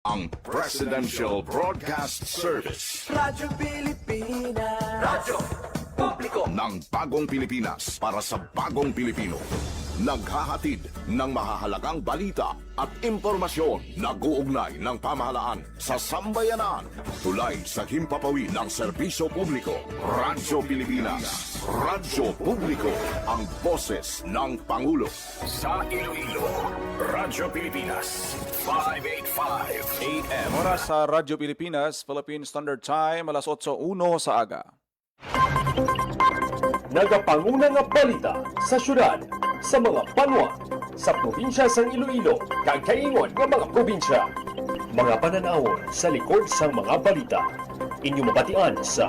Ang Presidential Broadcast Service. Radyo Pilipinas. Radyo Publiko Ng bagong Pilipinas para sa bagong Pilipino. Naghahatid ng mahahalagang balita at impormasyon na guugnay ng pamahalaan sa sambayanan. Tulay sa himpapawid ng serbisyo publiko. Radyo Pilipinas. Radyo Publiko. Ang boses ng Pangulo. Sa Iloilo, Radyo Pilipinas. 585 AM. Oras sa Radyo Pilipinas, Philippine Standard Time, alas 8:01 sa aga. Nagapanguna nga balita sa syudad, sa mga banwa, sa probinsya sa Iloilo, kag kaingon nga mga probinsya. Mga pananawon sa likod sang mga balita. Inyo mabatian sa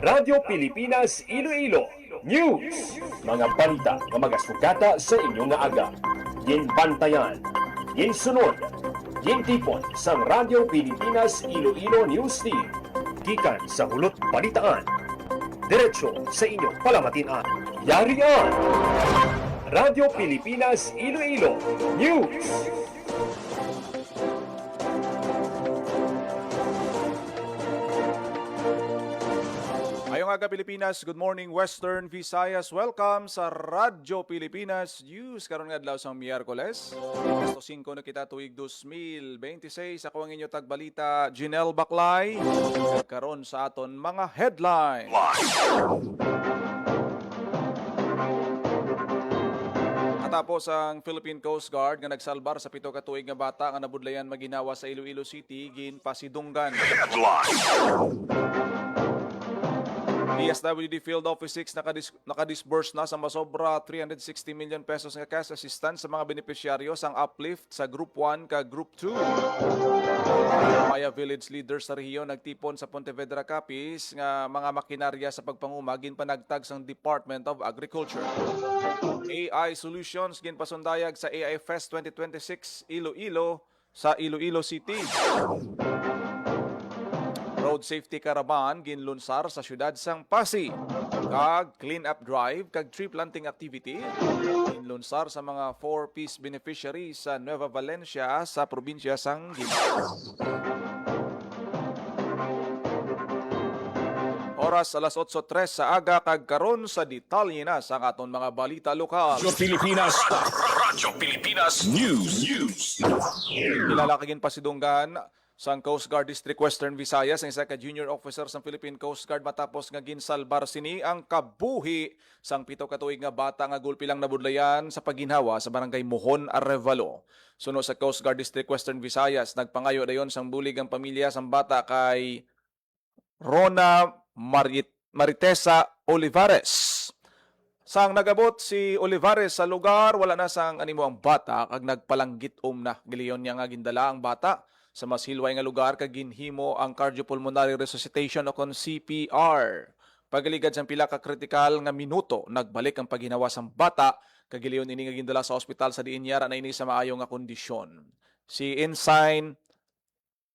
Radyo Pilipinas Iloilo News. Mga balita nga magasugata sa inyo nga aga. Ginbantayan, ginsunod, gintipon sang Radyo Pilipinas Iloilo News Team. Gikan sa hulot balitaan. Diretso sa inyong palamatian. Yarian! Radyo Pilipinas Iloilo News! Ngayong aga Pilipinas, good morning Western Visayas. Welcome sa Radyo Pilipinas News. Karon nga adlaw sang Miyerkules. Agosto 5 na kita tuig 2026. Ako ang inyo tagbalita, Jinel Baclay. Karon sa aton mga headline. Katapos ang Philippine Coast Guard nga nagsalbar sa 7 ka tuig nga bata nga nabudlayan maginawa sa Iloilo City, ginpasidunggan. DSWD Field Office 6 nakadisburse na sa masobra 360 million pesos nga cash assistance sa mga benepisyaryo sang uplift sa Group 1 ka Group 2. Maya Village leaders sa rehiyon nagtipon sa Pontevedra Capiz nga mga makinarya sa pagpanguma ginpanagtag sang Department of Agriculture. AI Solutions ginpasundayag sa AI Fest 2026 Iloilo sa Iloilo City. Road safety caravan ginlunsar sa syudad sang Pasig. Kag clean up drive kag tree planting activity ginlunsar sa mga 4-piece beneficiaries sa Nueva Valencia sa probinsya sang Ginoo. Oras alas 8:03 sa aga kag karon sa detalye na sa aton mga balita lokal. Radyo Pilipinas. Radyo Pilipinas News. Kilala kagin pasidunggan sang Coast Guard District Western Visayas ang isa ka junior officer sang Philippine Coast Guard matapos nga ginsalbar sini ang kabuhi sang 7 ka tuig nga bata nga gulpi lang nabudlayan sa paginhawa sa barangay Mohon, Arevalo. Suno sa Coast Guard District Western Visayas, nagpangayo dayon sang bulig ang pamilya sang bata kay Rona Maritesa Olivares. Sang nagabot si Olivares sa lugar, wala na sang animo ang bata kag nagpalanggit na. Giliyon niya nga gindala ang bata sa mas hilway nga lugar kag ginhimo ang cardiopulmonary resuscitation o kon CPR. Pagaligad sang pila ka kritikal nga minuto, nagbalik ang paghinawa sang bata kag giliyon ini nga gindala sa ospital sa diin yara na ini sa maayo nga kondisyon. Si Ensign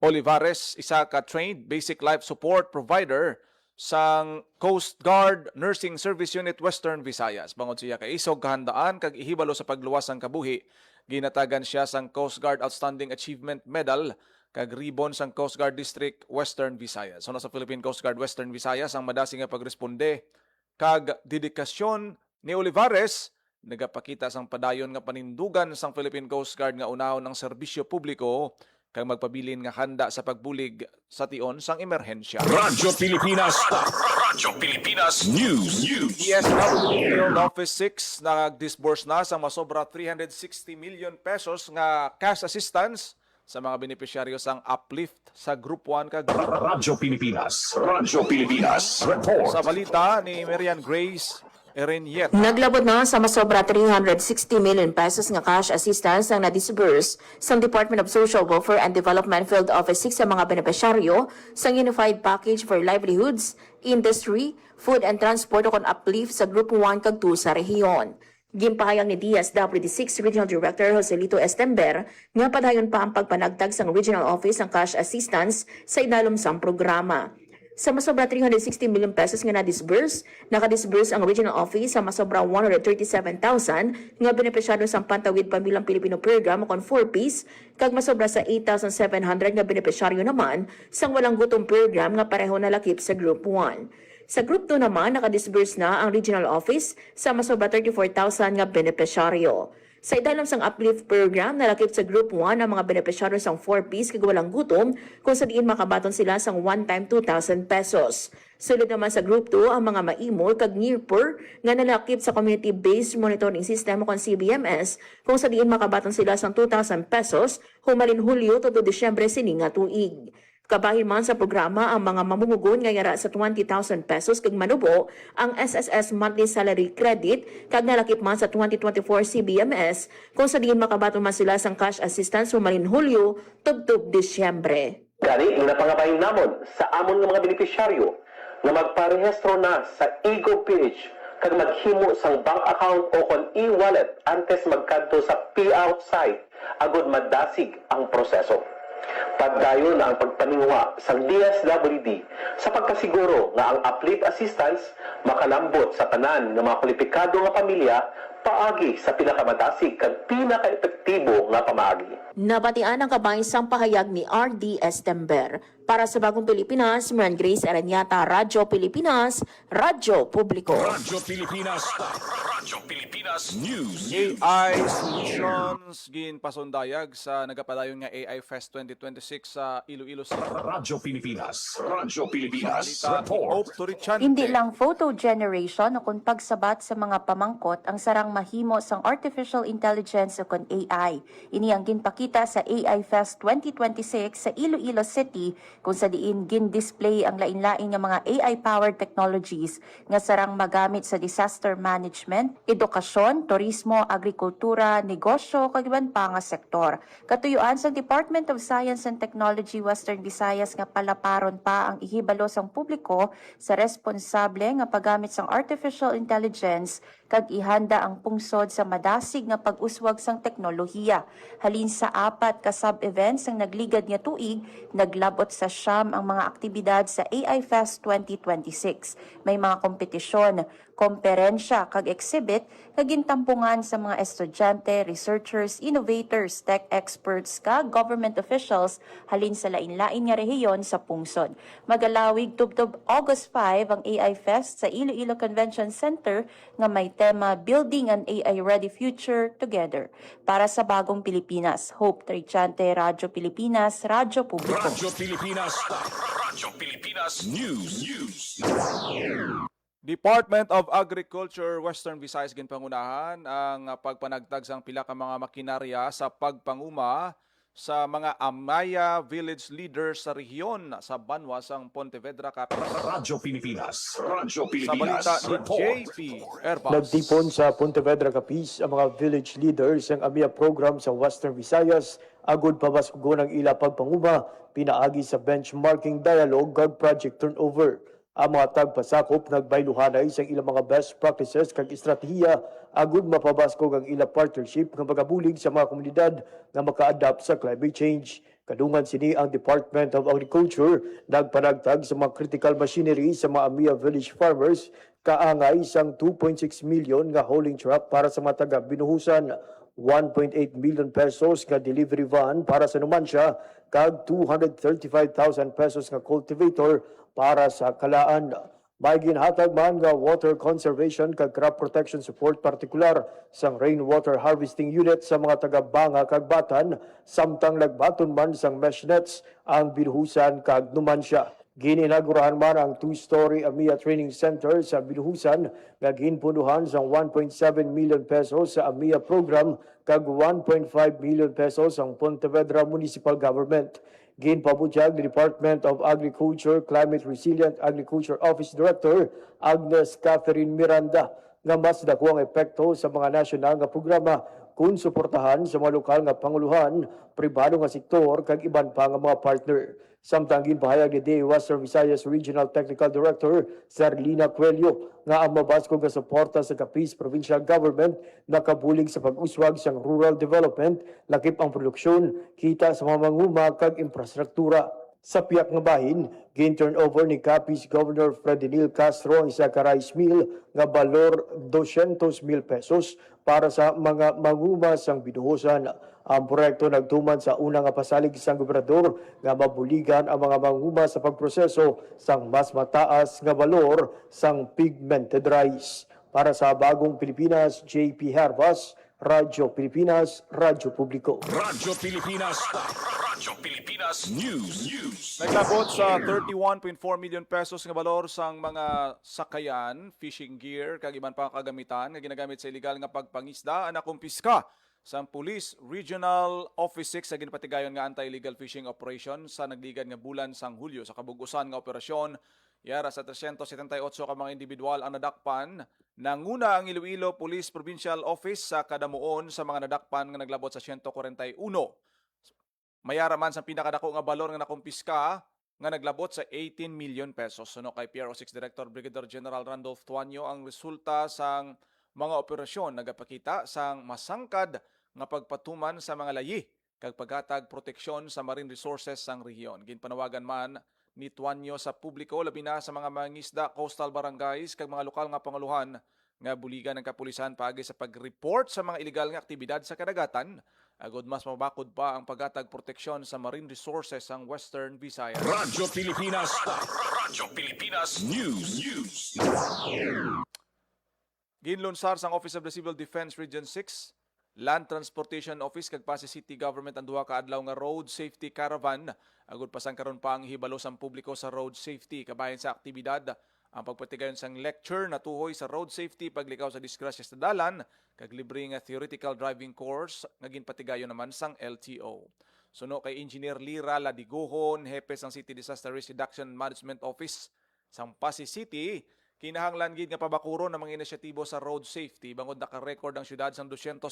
Olivares, isa ka trained basic life support provider sang Coast Guard Nursing Service Unit Western Visayas. Bangod siya kay isog kahandaan kag ihibalo sa pagluwas sang kabuhi, ginatagan siya sang Coast Guard Outstanding Achievement Medal kag ribbon sang Coast Guard District Western Visayas. So sa Philippine Coast Guard Western Visayas ang madasing nga pagresponde kag dedikasyon ni Olivares nagapakita sang padayon nga panindugan sang Philippine Coast Guard nga unahon ng serbisyo publiko kag magpabilin nga handa sa pagbulig sa tion sang emerhensya. Radyo Pilipinas. Radyo Pilipinas News. DSWD Field Office 6 nag-disburse na sa masobra 360 million pesos nga cash assistance sa mga benepisyaryo sang uplift sa Group 1 kag Radyo Pilipinas. Radyo Pilipinas. Report. sa balita ni Marian Grace Ereniet. Naglabot na sa masobra 360 million pesos nga cash assistance ang na-disburse sa Department of Social Welfare and Development Field Office 6 sa mga benepisyaryo sa Unified Package for Livelihoods, Industry, Food and Transport o kon uplift sa Group 1 kag 2 sa rehiyon. Gimpahayag ni DSWD6 Regional Director Joselito Estember nga padayon pa ang pagpanagtag sa Regional Office ang cash assistance sa inalom sang programa. Sa masobra 360 million pesos nga na-disburse, naka-disburse ang regional office sa masobra 137,000 nga benepisyado sa Pantawid Pamilyang Pilipino Program kon 4-piece, kag masobra sa 8,700 nga benepisyaryo naman sang walang gutom program nga pareho nalakip sa Group 1. Sa Group 2 naman, nakadisburse na ang regional office sa masobra 34,000 nga benepisyaryo. Sa idalam sang uplift program, nalakip sa Group 1 ang mga benepisyaryo sang 4-piece kag walang gutom kung sa diin makabaton sila sang one-time 2,000 pesos. Sulod naman sa Group 2 ang mga maimol kag near poor nga nalakip sa Community-Based Monitoring System kon CBMS kung sa diin makabaton sila sang 2,000 pesos humalin Hulyo to Disyembre sini nga tuig. Kabahin man sa programa ang mga mamumugon nga yara sa 20,000 pesos kag manubo ang SSS monthly salary credit kag nalakip man sa 2024 CBMS kung sa diin makabaton man sila sang cash assistance humalin Hulyo tubtub Disyembre. Gani ang napangabahin namon sa amon nga mga benepisyaryo nga magparehistro na sa eGovPH kag maghimo sang bank account o kon e-wallet antes magkadto sa payout site agud madasig ang proseso. Pagdayon na ang pagpaningwa sa DSWD sa pagkasiguro nga ang uplift assistance makalambot sa tanan ng mga kwalipikado nga pamilya paagi sa pinakamadasig kag pinakaepektibo nga pamaagi. Nabatian ang kabaisang pahayag ni R.D. Estember. Para sa Bagong Pilipinas, Maran Grace Aranyata, Radyo Pilipinas, Radyo Publiko. Radyo Pilipinas. Radyo Pilipinas News. AI Solutions ginpasundayag sa nagapadayon nga AI Fest 2026 sa Iloilo City. Radyo Pilipinas. Radyo Pilipinas. Balita ni Hope Turichante. Hindi lang photo generation o kung pagsabat sa mga pamangkot ang sarang mahimo sang artificial intelligence o kung AI. Ini ang ginpakita sa AI Fest 2026 sa Iloilo City kung sa diin gin-display ang lain-lain nga mga AI-powered technologies nga sarang magamit sa disaster management, edukasyon, turismo, agrikultura, negosyo, kag iban pa nga sektor. Katuyuan sa Department of Science and Technology Western Visayas nga palaparon pa ang ihibalo sang publiko sa responsable nga paggamit sang artificial intelligence kag ihanda ang pungsod sa madasig nga pag-uswag sang teknolohiya. Halin sa 4 ka sub-events ang nagligad nga tuig, naglabot sa siyam ang mga aktibidad sa AI Fest 2026. May mga kompetisyon, komperensya kag exhibit nga gintampungan sa mga estudyante, researchers, innovators, tech experts kag government officials halin sa lain-lain nga rehiyon sa pungsod. Magalawig tubtob August 5 ang AI Fest sa Iloilo Convention Center nga may tema Building an AI-Ready Future Together. Para sa Bagong Pilipinas, Hope Trichante, Radyo Pilipinas, Radyo Publiko. Radyo Pilipinas. Radyo Pilipinas News. Department of Agriculture Western Visayas ginpangunahan ang pagpanagtag sang pila ka mga makinarya sa pagpanguma sa mga Amaya village leaders sa rehiyon sa Banwa sang Pontevedra Capital. Radyo Pilipinas. Radyo Sa balita ni JP Airbus. Nagtipon sa Pontevedra Capiz ang mga village leaders ng AMIA program sa Western Visayas agud pabaskugon ang ila pagpanguma pinaagi sa benchmarking dialogue kag project turnover. Ang mga tagpasakop nagbayluhanay sa ilang mga best practices kag estratehiya agud mapabaskog ang ila partnership nga magabulig sa mga komunidad nga maka-adapt sa climate change. Kadungan sini ang Department of Agriculture nagpanagtag sa mga critical machinery sa mga AMIA village farmers kaangay sang 2.6 million nga hauling truck para sa mga taga binuhusan, 1.8 million pesos nga delivery van para sa Numancia kag 235,000 pesos nga cultivator para sa Kalaan. May ginhatag man nga water conservation kag crop protection support partikular sang rainwater harvesting unit sa mga taga-Banga kag Batan samtang nagbaton man sang mesh nets ang Binuhusan kag Numancia. Gininagurahan man ang 2-story AMIA Training Center sa Binuhusan nga ginpunduhan sang 1.7 million pesos sa AMIA program kag 1.5 million pesos ang Pontevedra Municipal Government. Ginpabutyag ni Department of Agriculture Climate Resilient Agriculture Office Director Agnes Catherine Miranda nga mas dako ang epekto sa mga nasyonal nga programa kung suportahan sa mga lokal nga panguluhan, pribado nga sektor kag iban pa nga mga partner. Samtang ginpahayag ni DA Western Visayas Regional Technical Director Sarlina Cuello nga ang mabaskog nga suporta sa Capiz Provincial Government nakabulig sa pag-uswag sang rural development, lakip ang produksyon, kita sa mga manguma kag infrastruktura. Sa piyak nga bahin, gin-turnover ni Capiz Governor Fredinil Castro ang isa ka rice mill nga balor 200,000 pesos para sa mga manguma sang binuhusan. Ang proyekto nagtuman sa una nga pasalig sang gobernador nga mabuligan ang mga manguma sa pagproseso sang mas mataas nga balor sang pigmented rice. Para sa Bagong Pilipinas, JP Hervas, Radyo Pilipinas, Radyo Publiko. Radyo Pilipinas. Radyo Pilipinas News. Naglabot sa 31.4 million pesos nga balor sang mga sakayan, fishing gear, kag iban pang kagamitan nga ginagamit sa illegal nga pagpangisda na kumpiska sa Police Regional Office 6 sa ginpatigayon nga anti-illegal fishing operation sa nagligad nga bulan sang Hulyo sa kabugusan nga operasyon. Yara sa 378 ka mga individual ang nadakpan. Nanguna ang Iloilo Police Provincial Office sa kadamuon sa mga nadakpan nga naglabot sa 141. Mayara man sa pinakadako nga balor nga nakumpiska nga naglabot sa 18 million pesos. Suno kay PRO6 Director Brigadier General Randolph Tuanyo, ang resulta sang mga operasyon nagapakita sang masangkad nga pagpatuman sa mga layi kag paghatag proteksyon sa marine resources sang rehiyon. Ginpanawagan man ni Tuanyo sa publiko labi na sa mga mangisda, coastal barangays kag mga lokal nga panguluhan nga buligan ng kapulisan paagi sa pag-report sa mga illegal nga aktibidad sa kadagatan. Agod mas mabakod pa ang paghatag proteksyon sa marine resources sang Western Visayas. Radyo Pilipinas. Radyo Pilipinas News. Ginlunsar sang Office of the Civil Defense Region 6, Land Transportation Office kag Pasay City Government ang duha ka adlaw nga road safety caravan. Agud pasang karon pa ang hibalo sang publiko sa road safety kabahin sa aktibidad ang pagpatigayon sang lecture na tuhoy sa road safety, paglikaw sa disgrasya sa dalan kag libre nga theoretical driving course nga ginpatigayon naman sang LTO. Suno kay Engineer Lira Ladiguhon, hepe sang City Disaster Risk Reduction Management Office sang Pasay City, kinahanglan gid nga pabakuron ang mga inisyatibo sa road safety bangod naka-record ang syudad sang 245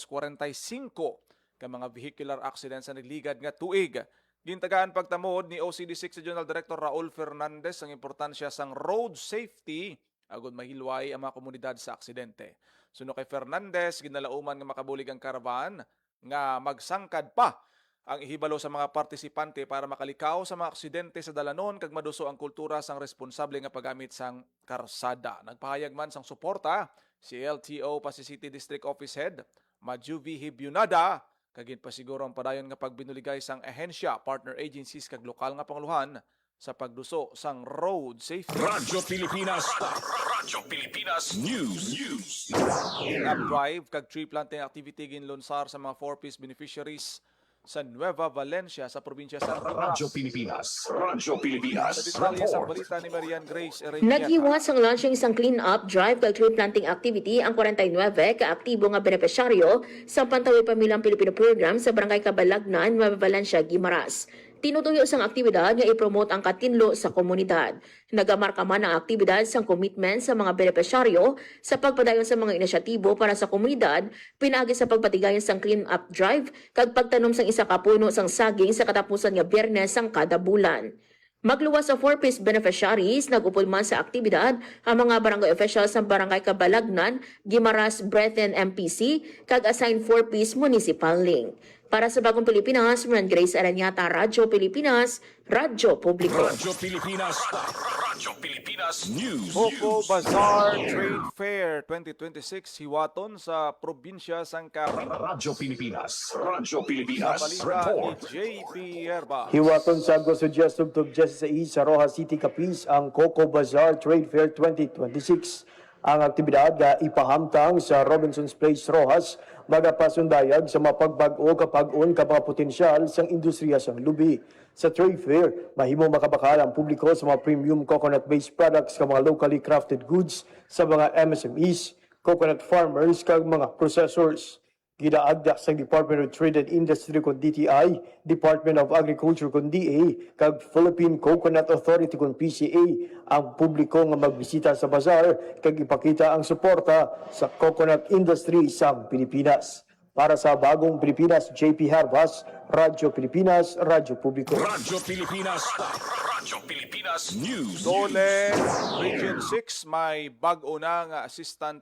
ka mga vehicular accidents sa nagligad nga tuig. Gintagaan pagtamod ni OCD6 Regional Director Raul Fernandez ang importansya sang road safety agud mahilway ang mga komunidad sa aksidente. Suno kay Fernandez, ginalauman nga makabulig ang karavan nga magsangkad pa ang ihibalo sa mga partisipante para makalikaw sa mga aksidente sa dalanon kag maduso ang kultura sang responsable nga paggamit sang karsada. Nagpahayag man sang suporta si LTO Pasay City District Office Head Majuvi Hibyunada kagin pa siguro ang padayon nga pagbinuligay sang ahensya, partner agencies kag lokal nga panguluhan sa pagduso sang road safety. Radyo Pilipinas. Radyo Pilipinas News. Up drive kag tree planting activity ginlunsar sa mga 4-piece beneficiaries sa Nueva Valencia sa probinsya sa Radyo Pilipinas. Radyo Pilipinas. Sa detalye sa balita ni Marian Grace Erenieta. Nag-iwas ang launching isang clean-up drive kag tree planting activity ang 49 ka-aktibo nga benepisyaryo sa Pantawi Pamilyang Pilipino Program sa Barangay Cabalagnan, Nueva Valencia, Guimaras. Tinutuyo sang aktibidad nga i-promote ang katinlo sa komunidad. Nagamarka man ang aktibidad sang commitment sa mga benepisyaryo sa pagpadayon sa mga inisyatibo para sa komunidad, pinaagi sa pagpatigayon sang clean-up drive kag pagtanom sang isa ka puno sang saging sa katapusan nga Biyernes sang kada bulan. Magluwas sa 4-piece beneficiaries, nag-upol man sa aktibidad ang mga barangay officials ng Barangay Cabalagnan, Guimaras, Brethren, MPC, kag assigned 4-piece municipal link. Para sa Bagong Pilipinas, Marian Grace Aranyata, Radyo Pilipinas, Radyo Publiko. Radyo Pilipinas. Radyo Pilipinas News. Coco Bazaar Trade Fair 2026 hiwaton sa probinsya sang Cavite. Radyo Pilipinas. Radyo Pilipinas. Balita ni JP Herba. Hiwaton sa Agosto 10 tugtog 16 sa Rojas City, Capiz ang Coco Bazaar Trade Fair 2026. Ang aktibidad nga ipahamtang sa Robinson's Place, Rojas, magapasundayag sa mapagbag-o kapag-on ka mga potensyal sang industriya sang lubi. Sa trade fair, mahimo makabakal ang publiko sa mga premium coconut-based products ka mga locally crafted goods sa mga MSMEs, coconut farmers kag mga processors. Gidaagda sa Department of Trade and Industry kon DTI, Department of Agriculture kon DA, kag Philippine Coconut Authority kon PCA ang publiko nga magbisita sa bazar kag ipakita ang suporta sa coconut industry sa Pilipinas. Para sa Bagong Pilipinas, JP Hervas, Radyo Pilipinas, Radyo Publiko. Radyo Pilipinas. Radyo Pilipinas News. Dole Region 6 may bag-o na nga Assistant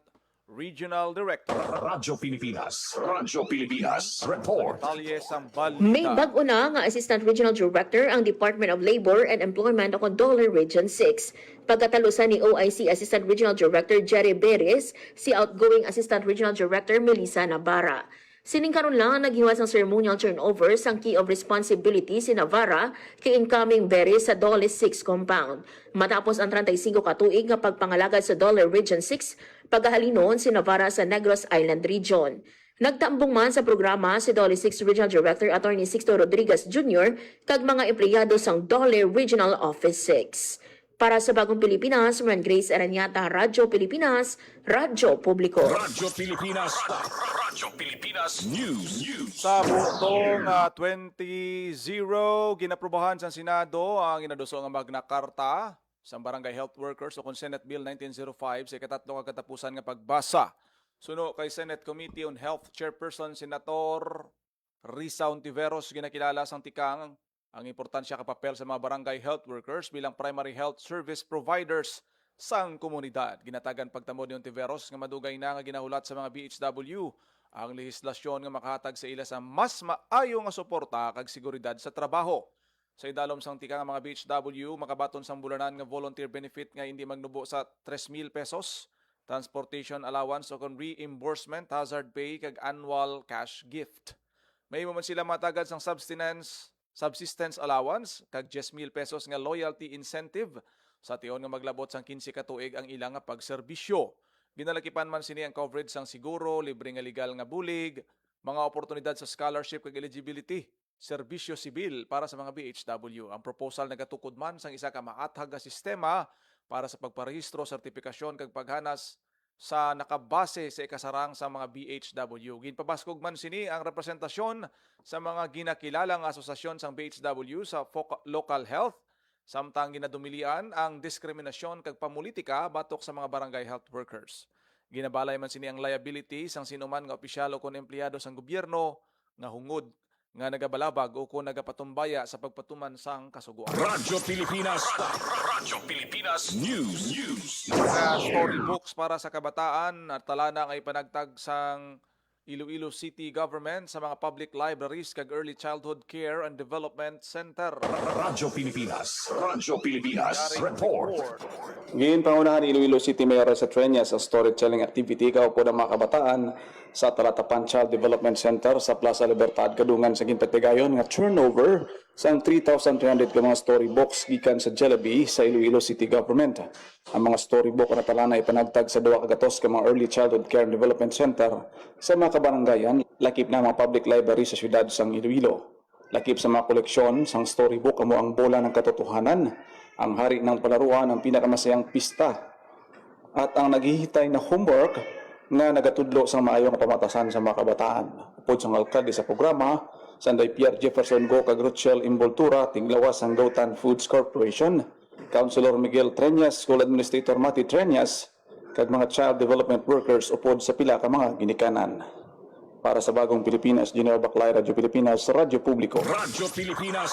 Regional Director. Radyo Pilipinas. Radyo Pilipinas. Report. Talye Sambalita. May bag-o na nga Assistant Regional Director ang Department of Labor and Employment o Dollar Region 6. Pagkatalusan ni OIC Assistant Regional Director Jerry Beres, si outgoing Assistant Regional Director Melissa Navarra. Siningkaron lang ang naghiwas ng ceremonial turnover sang Key of Responsibility si Navarra kay incoming Beres sa Dole 6 compound. Matapos ang 35 katuig nga pagpangalagad sa Dollar Region 6, paghahalinon si Navarra sa Negros Island Region. Nagtambong man sa programa si Dole 6 Regional Director Attorney Sixto Rodriguez Jr. kag mga empleyado sang Dole Regional Office 6. Para sa Bagong Pilipinas, Maran Grace Aranyata, Radyo Pilipinas, Radyo Publiko. Radyo Pilipinas. Radyo Pilipinas News. Sa butong 20-0, ginaprubahan sa Senado ang inaduso nga Magna Carta sa Barangay Health Workers o kung Senate Bill 1905 sa ikatatlo katapusan nga pagbasa. Suno kay Senate Committee on Health Chairperson Senator Risa Ontiveros, ginakilala sang tikang ang importansya ka papel sa mga barangay health workers bilang primary health service providers sang komunidad. Ginatagan pagtamo ni Ontiveros nga madugay na nga ginahulat sa mga BHW ang lehislasyon nga makahatag sa ila sa mas maayo nga suporta kag seguridad sa trabaho. Sa idalom sang tika nga mga BHW, makabaton sang bulanan nga volunteer benefit nga hindi magnubo sa 3,000 pesos, transportation allowance o kon reimbursement, hazard pay kag annual cash gift. May mo man sila matagad sang subsistence allowance kag 10,000 pesos nga loyalty incentive sa tion nga maglabot sang 15 katuig ang ilang nga pagserbisyo. Ginalakipan man sini ang coverage sang siguro, libre nga legal nga bulig, mga oportunidad sa scholarship kag eligibility, serbisyo sibil para sa mga BHW. Ang proposal nagatukod man sang isa ka maathag nga sistema para sa pagparehistro, sertipikasyon kag paghanas sa nakabase sa ikasarang sa mga BHW. Ginpabaskog man sini ang representasyon sa mga ginakilalang asosasyon sang BHW sa local health, samtang ginadumilian ang diskriminasyon kag pamulitika batok sa mga barangay health workers. Ginabalay man sini ang liability sang sinuman nga opisyal o kon empleyado sang gobyerno nga hungod nga nagabalabag o kung nagapatumbaya sa pagpatuman sang kasuguan. Radyo Pilipinas. Radyo Pilipinas News. Mga storybooks para sa kabataan at talana ay panagtag sang Iloilo City Government sa mga public libraries kag Early Childhood Care and Development Center. Radyo Pilipinas. Radyo Pilipinas. Report. Ngayon, pangunahan ni Iloilo City Mayor sa Treñas sa storytelling activity kaupo ng mga kabataan sa Talatapan Child Development Center sa Plaza Libertad, Kadungan sa Ginpatigayon nga turnover sang 3,300 ka mga storybooks gikan sa Jollibee sa Iloilo City Government. Ang mga storybook na talana ay panagtag sa 2 kagatos ka mga Early Childhood Care and Development Center sa mga kabaranggayan, lakip na mga public library sa syudad sang Iloilo. Lakip sa mga koleksyon sang storybook amo ang Bola ng Katotohanan, ang Hari ng Palaruan, ang Pinakamasayang Pista, at ang naghihitay na homework nga nagatudlo sa maayong pamatasan sa mga kabataan. Upod sa alkalde sa programa, Sanday Pierre Jefferson Go kag Rochelle Imboltura, tiglawas ang Gautan Foods Corporation, Councilor Miguel Treñas, School Administrator Mati Treñas, kag mga child development workers upod sa pila ka mga ginikanan. Para sa Bagong Pilipinas, General Baclay, Radyo Pilipinas, Radyo Publiko. Radyo Pilipinas.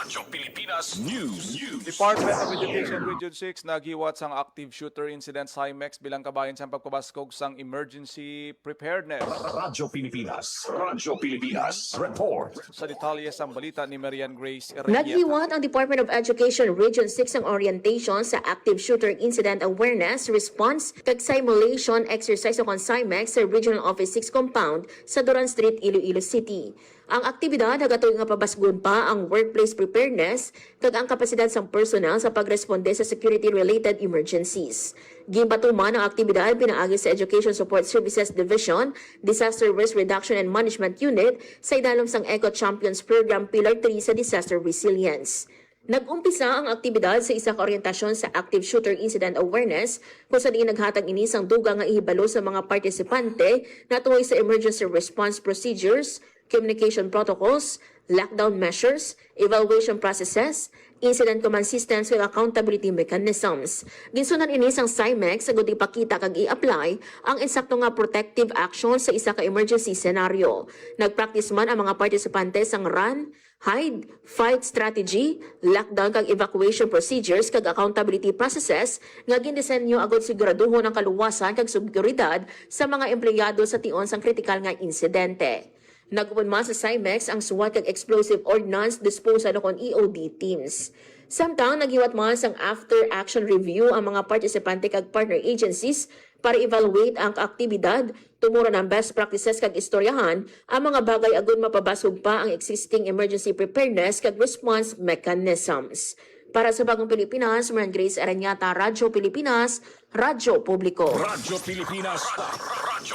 Radyo Pilipinas News. Department of Education Region 6 naghiwat sang active shooter incident sa IMEX bilang kabahin sa pagpabaskog sang emergency preparedness. Radyo Pilipinas. Radyo Pilipinas. Report. Sa detalye sang balita ni Marian Grace Erenieta. Naghiwat ang Department of Education Region 6 ang orientation sa Active Shooter Incident Awareness, Response, kag Simulation Exercise o CIMEX sa Regional Office 6 Compound sa Duran Street, Iloilo City. Ang aktibidad nagatuig nga pabasgon pa ang workplace preparedness kag ang kapasidad sang personnel sa pagresponde sa security-related emergencies. Ginpatuman ang aktibidad pinaagi sa Education Support Services Division, Disaster Risk Reduction and Management Unit sa idalom sang Eco Champions Program Pillar 3 sa Disaster Resilience. Nag-umpisa ang aktibidad sa isa ka oryentasyon sa Active Shooter Incident Awareness kung saan naghatag ini sang duga nga ihibalo sa mga partisipante na tungkol sa emergency response procedures, communication protocols, lockdown measures, evaluation processes, incident command systems ug accountability mechanisms. Ginsunan ini sang CIMEX sa gud ipakita kag i-apply ang insakto nga protective action sa isa ka emergency scenario. Nagpractice man ang mga partisipante sang run, hide, fight strategy, lockdown kag evacuation procedures kag accountability processes nga gindisenyo agud siguraduhon ang kaluwasan kag seguridad sa mga empleyado sa tion sang kritikal nga insidente. Nagupon man sa CIMEX ang SWAT kag Explosive Ordnance Disposal kon EOD teams. Samtang nagiwat man sang after-action review ang mga partisipante kag partner agencies para evaluate ang aktibidad, tumuro ng best practices kag istoryahan ang mga bagay agon mapabasog pa ang existing emergency preparedness kag response mechanisms. Para sa Bagong Pilipinas, Maran Grace Arañata, Radyo Pilipinas, Radyo Publiko. Radyo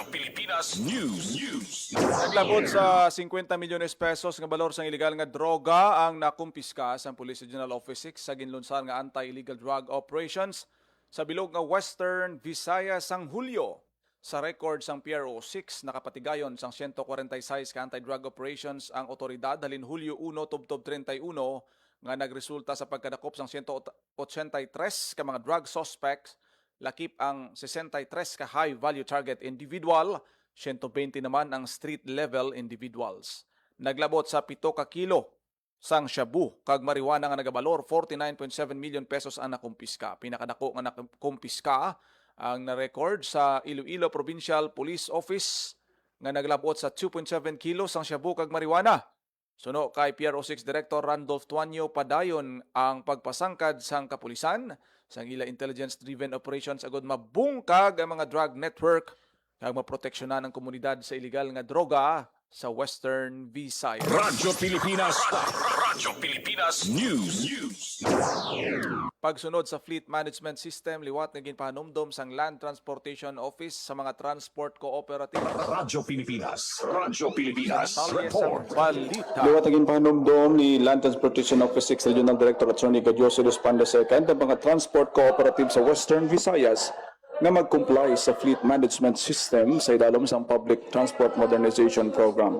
Pilipinas News. Naglabot sa 50 milyones pesos nga balor sang ilegal nga droga ang nakumpiska sa Police Regional Office 6 sa ginlunsan nga anti-illegal drug operations sa bilog nga Western Visayas sang Hulyo. Sa record sang PRO 6 nakapatigayon sang 146 ka anti-drug operations ang otoridad halin Hulyo 1 tubtob 31 nga nagresulta sa pagkadakop sang 183 ka mga drug suspects, lakip ang 63 ka high value target individual, 120 naman ang street level individuals. Naglabot sa 7 ka kilo sang shabu kag marijuana nga nagabalor 49.7 million pesos ang nakumpiska. Pinakadako nga nakumpiska ang na-record sa Iloilo Provincial Police Office nga naglabot sa 2.7 kilos ang shabu kag marijuana. Suno kay PRO6 Director Randolph Tuanyo padayon ang pagpasangkad sang kapulisan sang ila intelligence-driven operations agud mabungkag ang mga drug network kag maproteksyonan ang komunidad sa illegal nga droga sa Western Visayas. Radyo Pilipinas News. Pagsunod sa Fleet Management System, liwat nga ginpahanumdom sang Land Transportation Office sa mga transport cooperative. Radyo Pilipinas Salye sa balita. Liwat naging panumdom ni Land Transportation Office 6 Regional Director Attorney Gadioso Dos Panda II ang mga transport cooperative sa Western Visayas nga mag-comply sa Fleet Management System sa idalom sang Public Transport Modernization Program.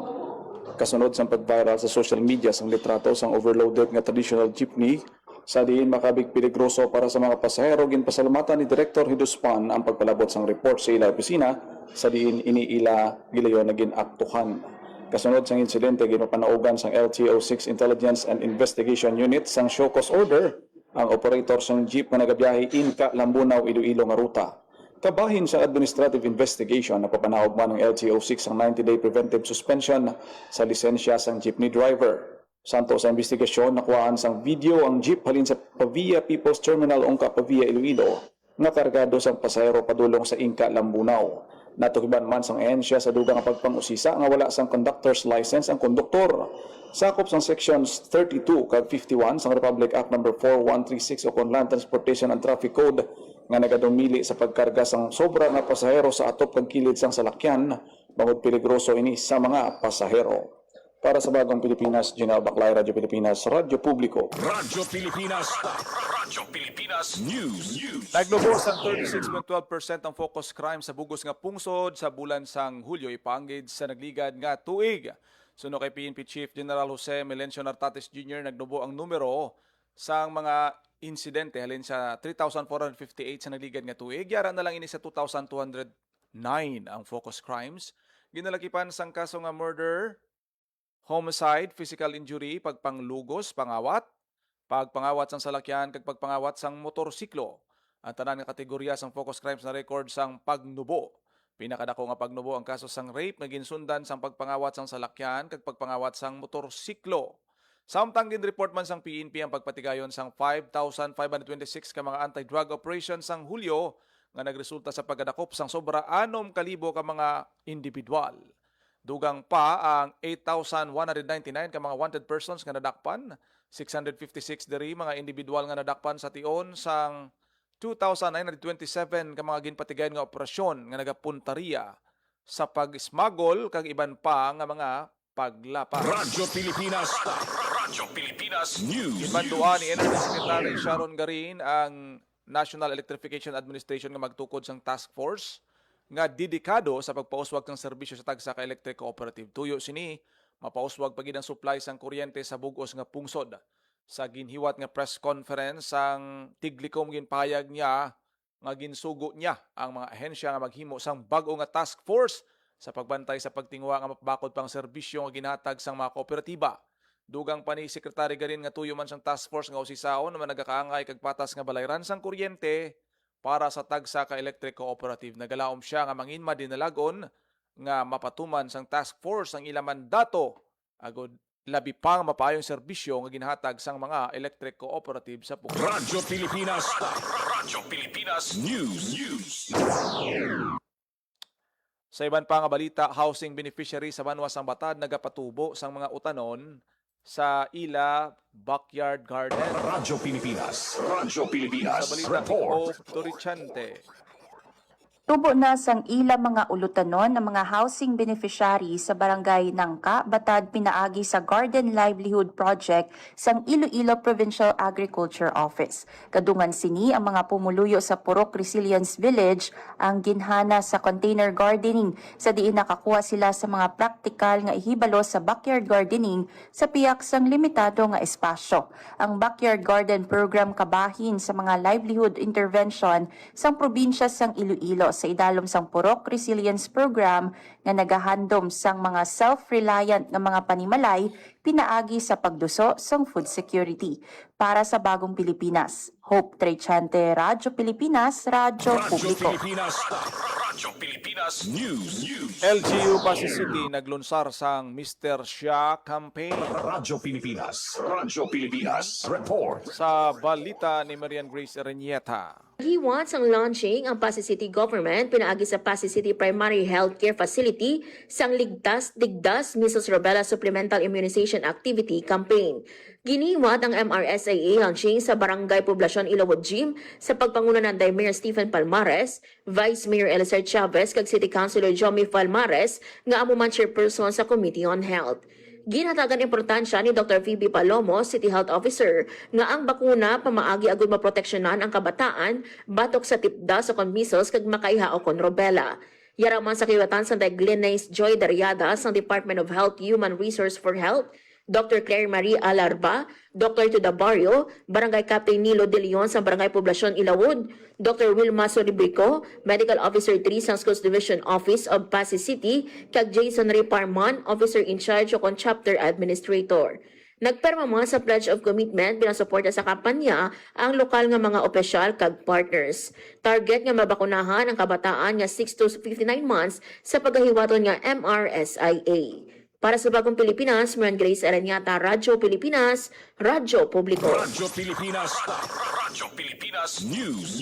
Kasunod sa pag-viral sa social media sang litrato sang overloaded nga traditional jeepney sa diin makabig peligroso para sa mga pasahero, ginpasalamatan ni Director Hiduspan ang pagpalabot sang report sa ila opisina sa diin iniila gilayon na ginaktuhan. Kasunod sang insidente ginapanaugan sang LTO6 Intelligence and Investigation Unit sang show cause order ang operator sang jeep nga nagabiyahe Inca Lambunaw Iloilo nga ruta. Kabahin sa administrative investigation na papanaog man ng LTO6 ang 90-day preventive suspension sa lisensya sang jeepney driver. Santo sa investigasyon, nakuhaan sang video ang jeep halin sa Pavia People's Terminal Ongka Pavia Iloilo nga kargado sang pasahero padulong sa Inca Lambunaw. Natukiban man sang ehensya sa dugang pagpangusisa nga wala sang conductor's license ang konduktor. Sakop sang sections 32 kag 51 sang Republic Act No. 4136 o kon Land Transportation and Traffic Code nga nagadumili sa pagkarga sang sobra nga pasahero sa atop kag kilid sang salakyan bangod peligroso ini sa mga pasahero. Para sa Bagong Pilipinas, General Baclay, Radyo Pilipinas, Radyo Publiko. Radyo Pilipinas News. Naglubos ang 36.12% ang focus crime sa bugos nga pungsod sa bulan sang Hulyo ipanggid sa nagligad nga tuig. Suno kay PNP Chief General Jose Melencio Nartates Jr. nagnubo ang numero sang mga insidente halin sa 3,458 sa nagligad nga tuig. Yara na lang ini sa 2,209 ang focus crimes. Ginalakipan sang kaso nga murder, homicide, physical injury, pagpanglugos, pangawat, pagpangawat sang salakyan, kag pagpangawat sang motorsiklo. Ang tanan nga kategorya sang focus crimes na record sang pagnubo. Pinakadako nga pagnubo ang kaso sang rape nga ginsundan sang pagpangawat sang salakyan, kag pagpangawat sang motorsiklo. Samtang ginreport man sang PNP ang pagpatigayon sang 5,526 ka mga anti-drug operations sang Hulyo nga nagresulta sa pagdakop sang sobra 6,000 ka mga individual. Dugang pa ang 8,199 ka mga wanted persons nga nadakpan, 656 diri mga individual nga nadakpan sa tion sang 2,927 ka mga ginpatigayon nga operasyon nga nagapuntarya sa pag-smuggle kag iban pa nga mga paglapas. Radyo Pilipinas News. Ibanduan ni Energy Secretary Sharon Garin ang National Electrification Administration nga magtukod sang task force nga dedikado sa pagpauswag ng serbisyo sa tagsa ka electric cooperative. Tuyo sini mapauswag pagid ang supply sang kuryente sa bugos nga pungsod. Sa ginhiwat nga press conference sang Tiglikom ginpahayag niya nga ginsugo niya ang mga ahensya nga maghimo sang bag-o nga task force sa pagbantay sa pagtingwa nga mapabakod pang serbisyo nga ginhatag sang mga kooperatiba. Dugang pa ni Sekretary Garin nga tuyo man sang task force nga usisaon naman nagakaangay kag patas nga balayran sang kuryente para sa tagsa ka electric cooperative. Nagalaom siya nga manginma dinalagon nga mapatuman sang task force ang ilang mandato agod labi pang mapayong serbisyo nga ginhatag sang mga electric cooperative sa pungsod. Radyo Pilipinas. Radyo Pilipinas News. Sa iban pa nga balita, housing beneficiary sa Banwas ang Batad nagapatubo sang mga utanon sa ila backyard garden. Radyo Pilipinas. Radyo Pilipinas. Sa balita ni O. Torichante. Tubo na sang ila mga ulutanon ng mga housing beneficiary sa barangay Nangka, Batad, pinaagi sa Garden Livelihood Project sang Iloilo Provincial Agriculture Office. Kadungan sini ang mga pumuluyo sa Purok Resilience Village ang ginhana sa container gardening sa diin nakakuha sila sa mga praktikal nga ihibalo sa backyard gardening sa piyak sang limitado nga espasyo. Ang backyard garden program kabahin sa mga livelihood intervention sang probinsya sang Iloilo sa idalom sang Purok Resilience Program nga nagahandom sang mga self-reliant nga mga panimalay pinaagi sa pagduso sang food security. Para sa Bagong Pilipinas, Hope Trechante, Radyo Pilipinas, Radyo Publiko. Radyo Pilipinas News. LGU Pasig City naglunsar sang Mr. Siya campaign. Radyo Pilipinas. Radyo Pilipinas. Report. Sa balita ni Marian Grace Erenieta. Hiwat sang launching ang Pasig City Government pinaagi sa Pasig City Primary Healthcare Facility sang Ligtas-Digdas Measles Rubella Supplemental Immunization Activity Campaign. Giniwat ang MRSAA launching sa Barangay Poblasyon Ilawod Gym sa pagpanguna ng Mayor Stephen Palmares, Vice Mayor Elizar Chavez kag City Councilor Jomy Palmares nga amuman chairperson sa Committee on Health. Ginhatagan importansya ni Dr. Phoebe Palomo, City Health Officer, nga ang bakuna pamaagi agud maproteksyonan ang kabataan batok sa tipda sa kon measles kag makaiha o kon rubella. Yaraman sa kiwatan sa Glenice Joy Dariada sa Department of Health Human Resource for Health, Dr. Claire Marie Alarba, Dr. Tuda Barrio, Barangay Captain Nilo De Leon sa Barangay Poblasyon Ilawod, Dr. Wilma Soribrico, Medical Officer 3 sa Schools Division Office of Pasig City, kag Jason Riparman, Officer in Charge o kon Chapter Administrator. Nagperma mga sa Pledge of Commitment bilang suporta sa kampanya ang lokal nga mga opisyal kag partners. Target nga mabakunahan ang kabataan nga 6 to 59 months sa paghahiwaton nga MRSIA. Para sa Bagong Pilipinas, Marian Grace Ereniata, Radyo Pilipinas, Radyo Publiko. Radyo Pilipinas. Radyo Pilipinas News.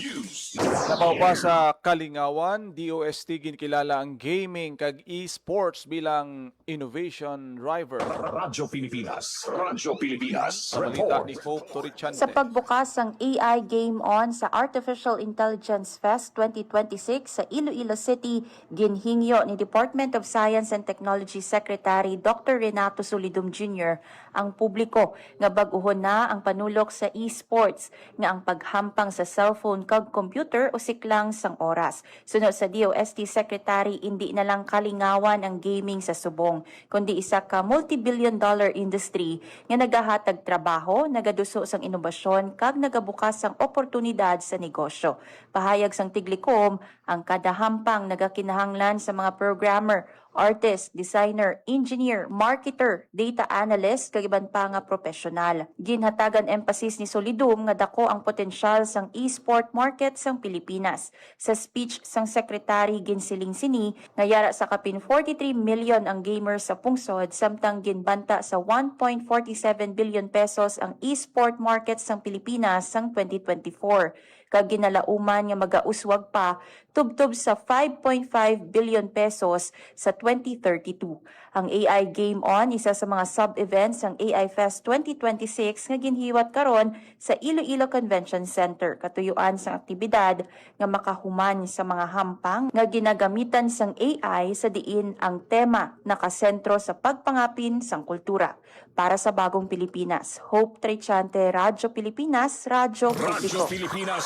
Napaupa sa Kalingawan, DOST ginkilala ang gaming kag e-sports bilang innovation driver. Radyo Pilipinas. Radyo Pilipinas. Sa balita ni Hope Torichante. Sa pagbukas ng AI Game On sa Artificial Intelligence Fest 2026 sa Iloilo City, ginhingyo ni Department of Science and Technology Secretary Dr. Renato Solidum Jr. ang publiko nga bag-uhon na ang panulok sa e-sports nga ang paghampang sa cellphone kag computer o siklang sang oras. Sunod sa DOST Secretary, hindi na lang kalingawan ang gaming sa subong, kundi isa ka multi-billion-dollar industry nga nagahatag trabaho, nagaduso sang inobasyon kag nagabukas sang oportunidad sa negosyo. Pahayag sang Tiglikom, ang kada hampang nagakinahanglan sa mga programmer, artist, designer, engineer, marketer, data analyst, kag iban pa nga profesional. Ginhatagan emphasis ni Solidum nga dako ang potensyal sang e-sport market sang Pilipinas. Sa speech sang secretary ginsiling sini nga yara sa kapin 43 million ang gamers sa pungsod samtang ginbanta sa 1.47 billion pesos ang e-sport market sang Pilipinas sang 2024. Kag ginalauman nga magauswag pa tubtob sa 5.5 billion pesos sa 2032. Ang AI Game On, isa sa mga sub-events ng AI Fest 2026 nga ginhiwat karon sa Iloilo Convention Center. Katuyuan sang aktibidad nga makahuman sa mga hampang nga ginagamitan sang AI sa diin ang tema nakasentro sa pagpangapin sang kultura. Para sa Bagong Pilipinas, Hope Trechante, Radyo Pilipinas, Radyo Radyo Publiko. Pilipinas.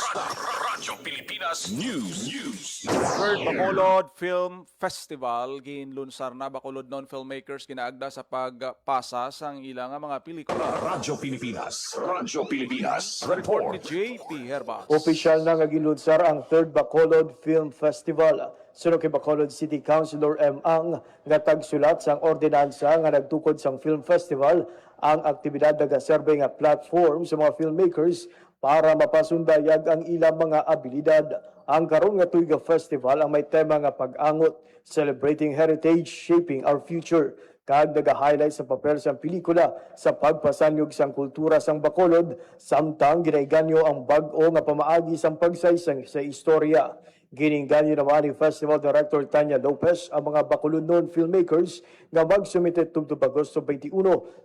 Radyo Pilipinas News. Third Bacolod Film Festival ginlunsar na Bacolod non-filmmakers ginaagda sa pagpasa sang ilang mga pelikula. Radyo Pilipinas. Radyo Pilipinas. Report ni JP Herbas. Opisyal na nga gilunsar ang Third Bacolod Film Festival. Sunod kay Bacolod City Councilor M. Ang nga tagsulat sang ordinansa nga nagtukod sang film festival ang aktibidad nagaserbe nga platform sa mga filmmakers para mapasundayag ang ilang mga abilidad. Ang karon nga tuiga festival ang may tema nga pag-angot, celebrating heritage, shaping our future. Kag nag-highlight sa papel sa pelikula sa pagpasanyog sang kultura sang Bacolod, samtang ginaiganyo ang bag-o nga pamaagi sang pagsaysang sa istorya. Giningganyo naman ni Festival Director Tanya Lopez ang mga Bacolodnon filmmakers nga magsumite tubtub Agosto 21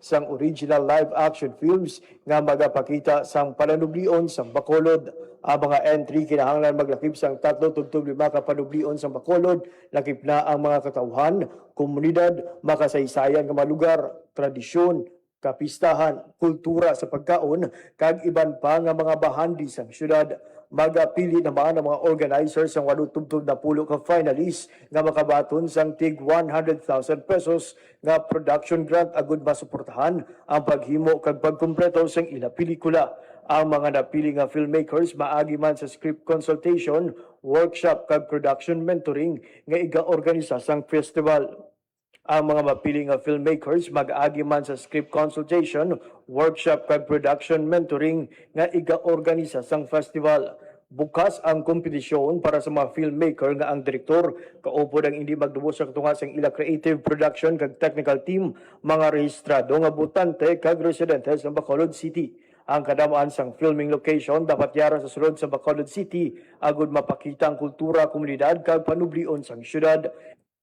sang original live-action films nga magapakita sang pananublion sang Bacolod. Ang mga entry kinahanglan maglakip sang 3 tubtub 5 ka panublion sang Bacolod, lakip na ang mga katawhan, komunidad, makasaysayan nga mga lugar, tradisyon, kapistahan, kultura sa pagkaon, kag iban pa nga mga bahandi sang syudad. Magapili naman ang mga organizers ang 8 na pulo ka finalists nga makabaton sang tig 100,000 pesos nga production grant agud masuportahan ang paghimo kag pagkumpleto sang ila pelikula. Ang mga napili nga filmmakers maagi man sa script consultation, workshop kag production mentoring nga iga-organisa sang festival. Ang mga mapili nga filmmakers mag-agi man sa script consultation, workshop kag production mentoring nga iga-organisa sang festival. Bukas ang kompetisyon para sa mga filmmaker nga ang direktor kaupo ang hindi magdubos sa katunga sang ila creative production kag technical team, mga rehistrado nga butante kag residente sa Bacolod City. Ang kadamaan sang filming location dapat yara sa sulod sa Bacolod City agud mapakita ang kultura, komunidad kag panublion sang syudad.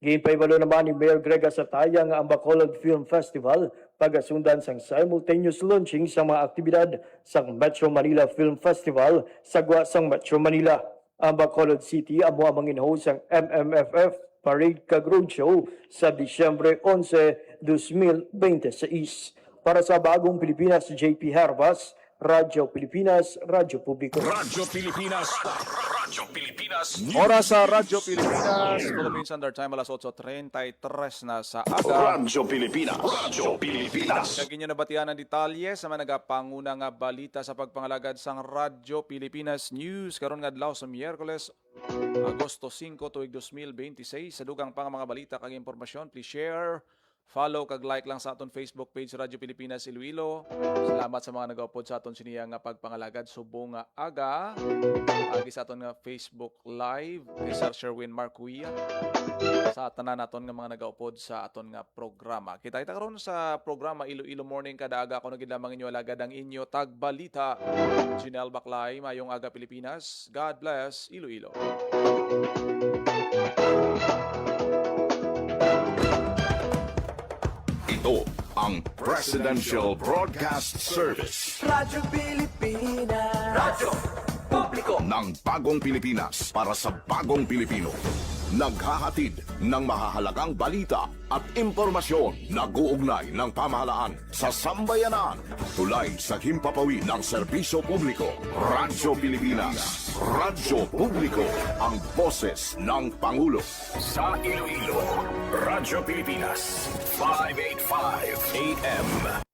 Ginpaibalo naman ni Mayor Grega Sataya nga ang Bacolod Film Festival pagasundan sang simultaneous launching sa mga aktibidad sang Metro Manila Film Festival sagwa sang Metro Manila. Ang Bacolod City amo ang manginhost sang MMFF Parade kag Roadshow sa Disyembre 11, 2026. Para sa Bagong Pilipinas, JP Herbas, Radyo Pilipinas, Radyo Publiko. Radyo Pilipinas. Radyo Pilipinas Oras sa Radyo Pilipinas, Philippine Standard Time, alas 8:33 na sa aga. Radyo Pilipinas. Radyo Pilipinas. Kagin nyo nabatian ang detalye sa mga nagapanguna nga balita sa pagpangalagad sang Radyo Pilipinas News. Karon nga adlaw sa Miyerkules, Agosto 5, tuig 2026. Sa dugang pang mga balita kag impormasyon, please share, follow kag like lang sa aton Facebook page Radyo Pilipinas Iloilo. Salamat sa mga nag-upload sa aton siniya nga pagpangalagad subong nga aga. Agi sa aton nga Facebook Live kay Sir Sherwin Marcuia. Sa tanan naton nga mga nag-upload sa aton nga programa. Kita karon sa programa Iloilo Morning kada aga ako nagidlamang inyo alagad ang inyo tagbalita. Jinel Baclay, mayong aga Pilipinas. God bless Iloilo. Ito ang Presidential Broadcast Service Radyo Pilipinas. Radyo Publiko. ng Bagong Pilipinas para sa Bagong Pilipino. Naghahatid ng mahahalagang balita at impormasyon na guugnay ng pamahalaan sa sambayanan. Tulay sa himpapawid ng serbisyo publiko. Radyo Pilipinas. Radyo Publiko. Ang boses ng Pangulo. Sa Iloilo, Radyo Pilipinas. 585 AM.